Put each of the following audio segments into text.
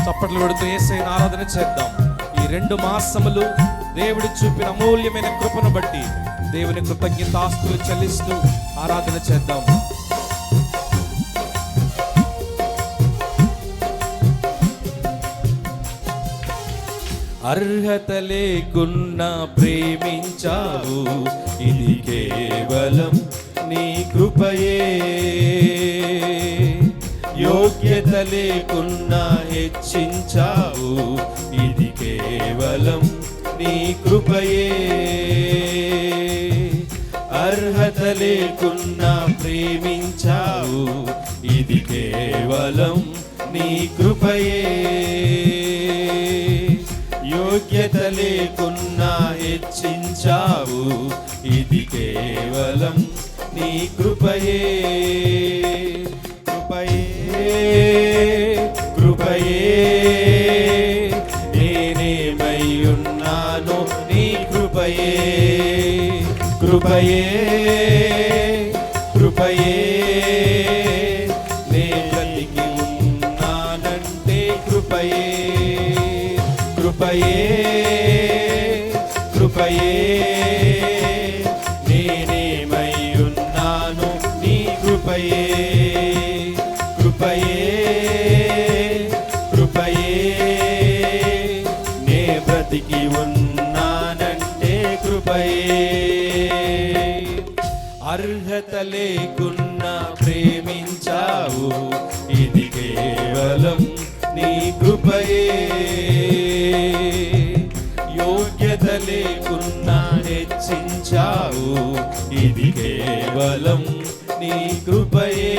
చప్పట్లు కొడుతూ యేసయ్యను ఆరాధన చేద్దాం. ఈ 2 మాసములు దేవుడు చూపిన అమూల్యమైన కృపను బట్టి దేవుని కృతజ్ఞతాస్తులు చెల్లిస్తూ ఆరాధన చేద్దాం. అర్హత లేకున్నా ప్రేమించావు, ఇది కేవలం నీ కృపయే. యోగ్యత లేకున్నా హెచ్చించావు, ఇది కేవలం నీ కృపయే. అర్హత లేకున్నా ప్రేమించావు, ఇది కేవలం నీ కృపయే. యోగ్యత లేకున్నా హెచ్చించావు, ఇది కేవలం నీ కృపయే. కృపయే కృపయే నేనేమై ఉన్నాను నీ కృపయే. కృపయే కృపయే నే బ్రతికి ఉన్నానంటే కృపయే. కృపయే కృపయే నేనేమై ఉన్నాను నీ కృపయే. కృపయే కృపయే నే బ్రతికి ఉన్నానంటే కృపయే. అర్హత లేకున్నా ప్రేమించావు, ఇది కేవలం నీ కృపయే. యోగ్యత లేకున్నా హెచ్చించావు, ఇది కేవలం నీ కృపయే.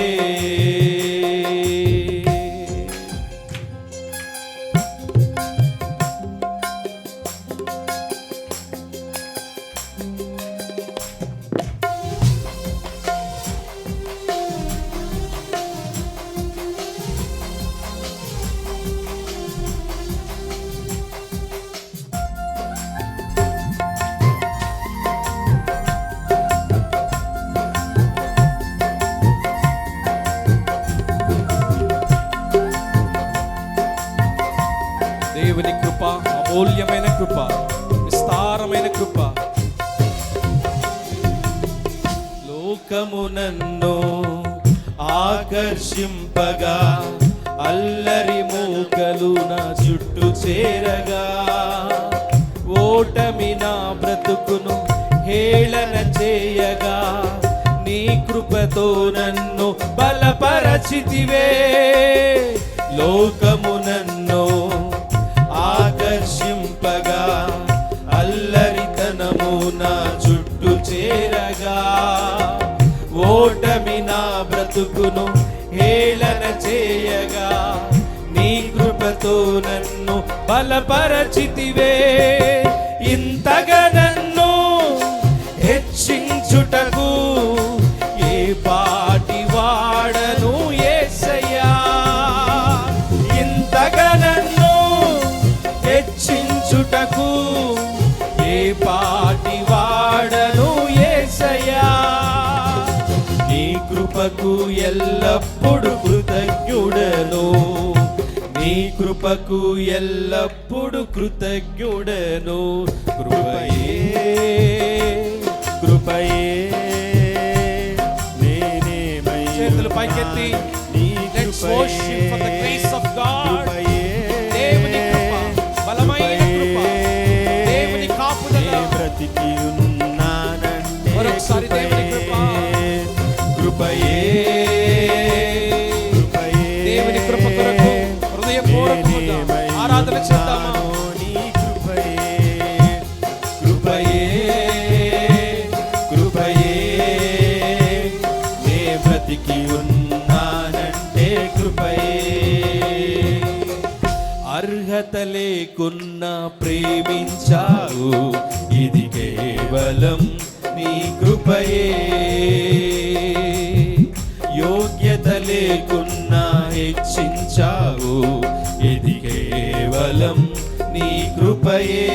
దేవుని కృప అమూల్యమైన కృప, విస్తారమైన కృప. లోకము నన్ను ఆకర్షింపగా, అల్లరి మూకలు నా చుట్టూ చేరగా, ఓటమి నా బ్రతుకును హేళన చేయగా, నీ కృపతో నన్ను బలపరచితివే. లోకము నన్ను ఆకర్షింపగా, అల్లరితనము నా చుట్టూ చేరగా, ఓటమి నా బ్రతుకును హేళన చేయగా, నీ కృపతో నన్ను బలపరచితివే. ఇంతగా నన్ను హెచ్చించుటకు ఏ పాటి వాడను యేసయ్యా. ఇంతగా నన్ను హెచ్చించుటకు ఏ పాటి వాడను యేసయ్యా. నీ కృపకు ఎల్లప్పుడు కృతజ్ఞుడను, నీ కృపకు ఎల్లప్పుడు కృతజ్ఞుడను. కృపయే కృపయే నేనేమై చేతులు పైకెత్తి let's worship for the grace of God. దేవుని కృప, బలమైన కృప, దేవుని కాపుదల, బ్రతికి ఉన్నానంటే మరొకసారి దేవుని కృప. కృపయే కృపయే దేవుని కృప కొరకు హృదయపూర్వకంగా ఆరాధన చేద్దామా. నీ కృపయే కృపయే కృపయే నే బ్రతికి ఉన్నానంటే కృపయే. అర్హత లేకున్నా ప్రేమించావు, ఇది కేవలం నీ కృపయే. యోగ్యత లేకున్నా హెచ్చించావు, ఇది కేవలం నీ కృపయే.